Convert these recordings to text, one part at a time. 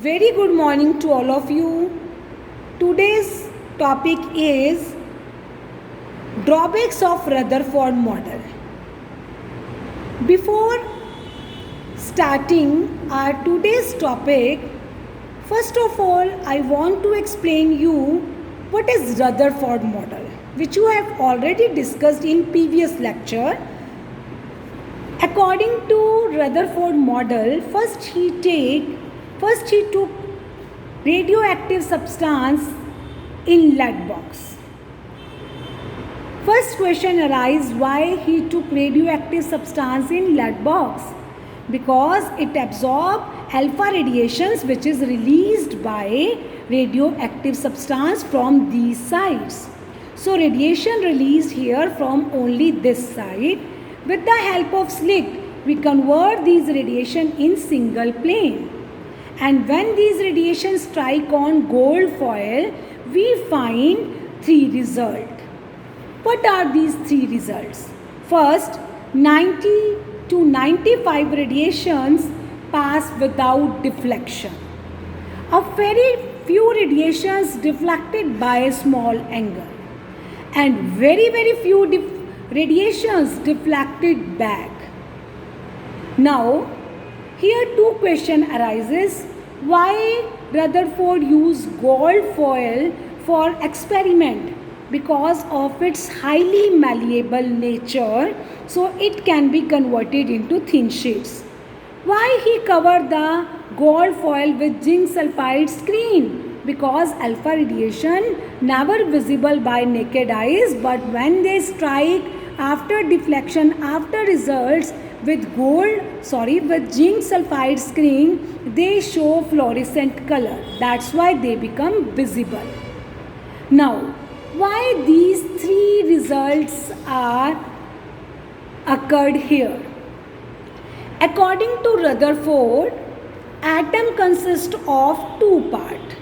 Very good morning to all of you. Today's topic is drawbacks of Rutherford model. Before starting our today's topic, first of all, I want to explain you what is Rutherford model, which you have already discussed in previous lecture. According to Rutherford model, first he took radioactive substance in lead box. First question arises, why he took radioactive substance in lead box? Because it absorbs alpha radiations which is released by radioactive substance from these sides. So radiation released here from only this side. With the help of slit, we convert these radiation in single plane. And when these radiations strike on gold foil, we find three results. What are these three results? First, 90 to 95 radiations pass without deflection. A very few radiations deflected by a small angle. And very few radiations deflected back. Now, here two question arises. Why Rutherford used gold foil for experiment? Because of its highly malleable nature, so it can be converted into thin sheets. Why he covered the gold foil with zinc sulfide screen? Because alpha radiation never visible by naked eyes, but when they strike after deflection, after results with zinc sulfide screen, they show fluorescent color. That's why they become visible. Now, why these three results are occurred here? According to Rutherford, atom consists of two parts.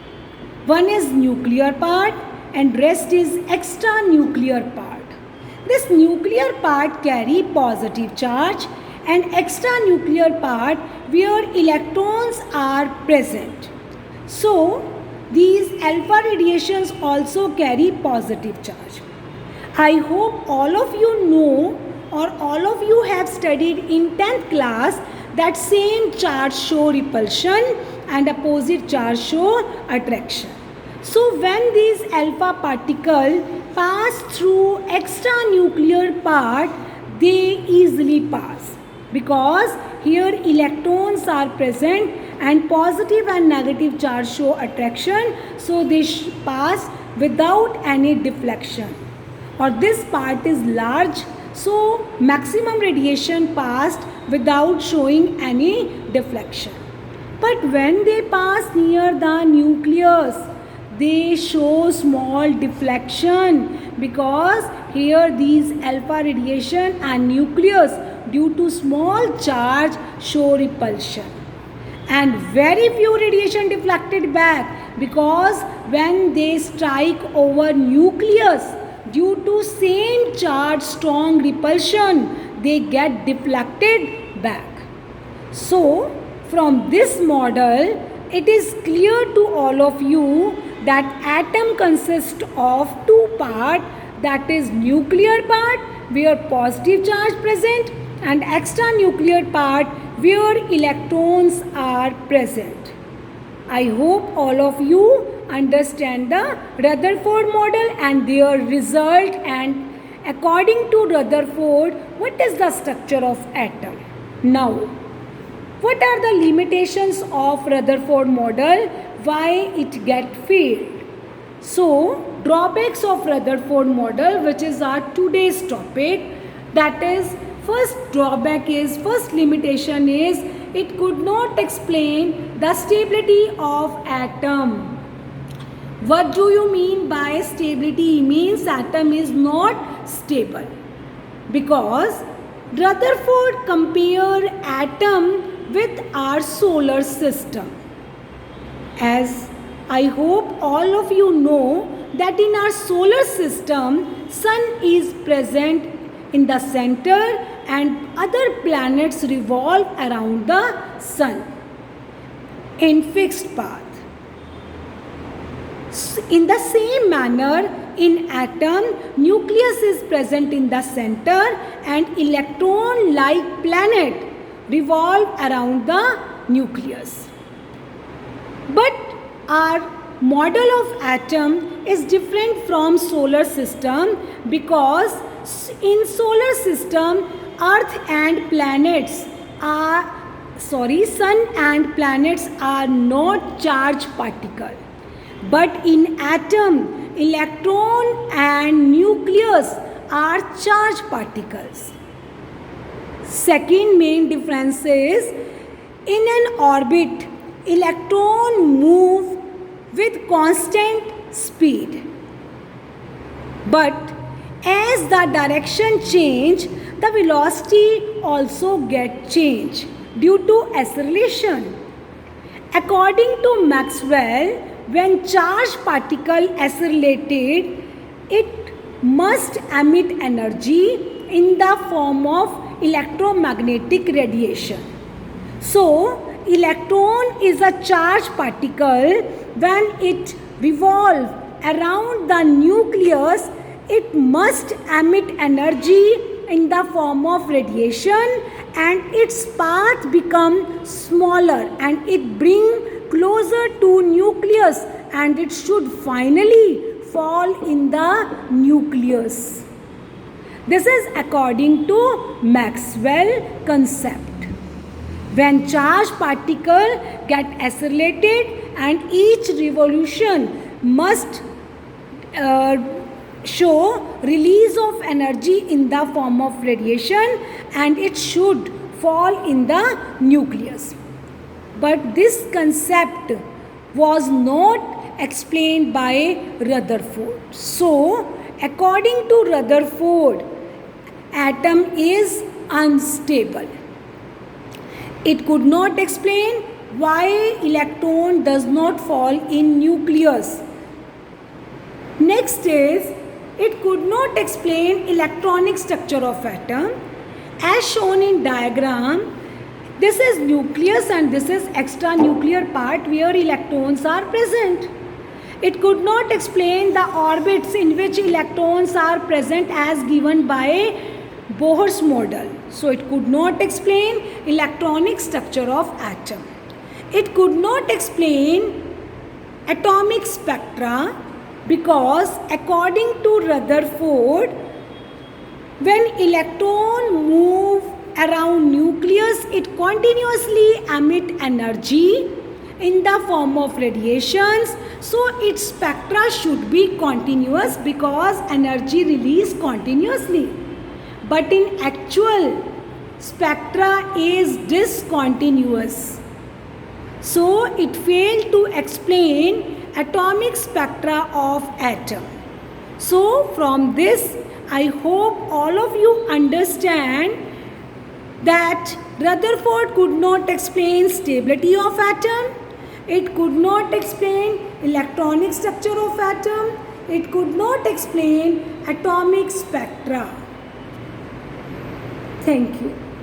One is nuclear part and rest is extra nuclear part. This nuclear part carry positive charge and extra nuclear part where electrons are present. So, these alpha radiations also carry positive charge. I hope all of you know or all of you have studied in 10th class that same charge show repulsion and opposite charge show attraction. So when these alpha particles pass through extra nuclear part, they easily pass because here electrons are present and positive and negative charge show attraction, so they pass without any deflection. Or this part is large, so maximum radiation passed without showing any deflection. But when they pass near the nucleus, they show small deflection because here these alpha radiation and nucleus due to small charge show repulsion. And very few radiation deflected back because when they strike over nucleus due to same charge strong repulsion, they get deflected back. So from this model, it is clear to all of you that atom consists of two parts, that is nuclear part where positive charge present and extra nuclear part where electrons are present. I hope all of you understand the Rutherford model and their result, and according to Rutherford, what is the structure of atom? Now, what are the limitations of Rutherford model? Why it get failed? So, drawbacks of Rutherford model, which is our today's topic, that is first limitation is it could not explain the stability of atom. What do you mean by stability? Means atom is not stable because Rutherford compared atom with our solar system. As I hope all of you know that in our solar system, sun is present in the center and other planets revolve around the sun. in fixed path. In the same manner, in atom, nucleus is present in the center and electron-like planet revolve around the nucleus. But our model of atom is different from solar system because in solar system, Earth and planets are, sun and planets are not charged particles. But in atom, electron and nucleus are charged particles. Second main difference is, in an orbit, electron move with constant speed. But as the direction change, the velocity also get changed due to acceleration. According to Maxwell, when charged particle accelerated, it must emit energy in the form of electromagnetic radiation. So, electron is a charged particle. When it revolves around the nucleus, it must emit energy in the form of radiation, and its path become smaller and it bring closer to nucleus, and it should finally fall in the nucleus. This is according to Maxwell concept. When charged particle get accelerated and each revolution must show release of energy in the form of radiation, and it should fall in the nucleus. But this concept was not explained by Rutherford. So, according to Rutherford, atom is unstable. It could not explain why electron does not fall in nucleus. Next is, it could not explain electronic structure of atom. As shown in diagram, this is nucleus and this is extranuclear part where electrons are present. It could not explain the orbits in which electrons are present as given by Bohr's model. So it could not explain electronic structure of atom. It could not explain atomic spectra because according to Rutherford, when electron move around nucleus, it continuously emit energy in the form of radiations. So its spectra should be continuous because energy released continuously. But in actual, spectra is discontinuous. So it failed to explain atomic spectra of atom. So from this, I hope all of you understand that Rutherford could not explain stability of atom, it could not explain electronic structure of atom, it could not explain atomic spectra. Thank you.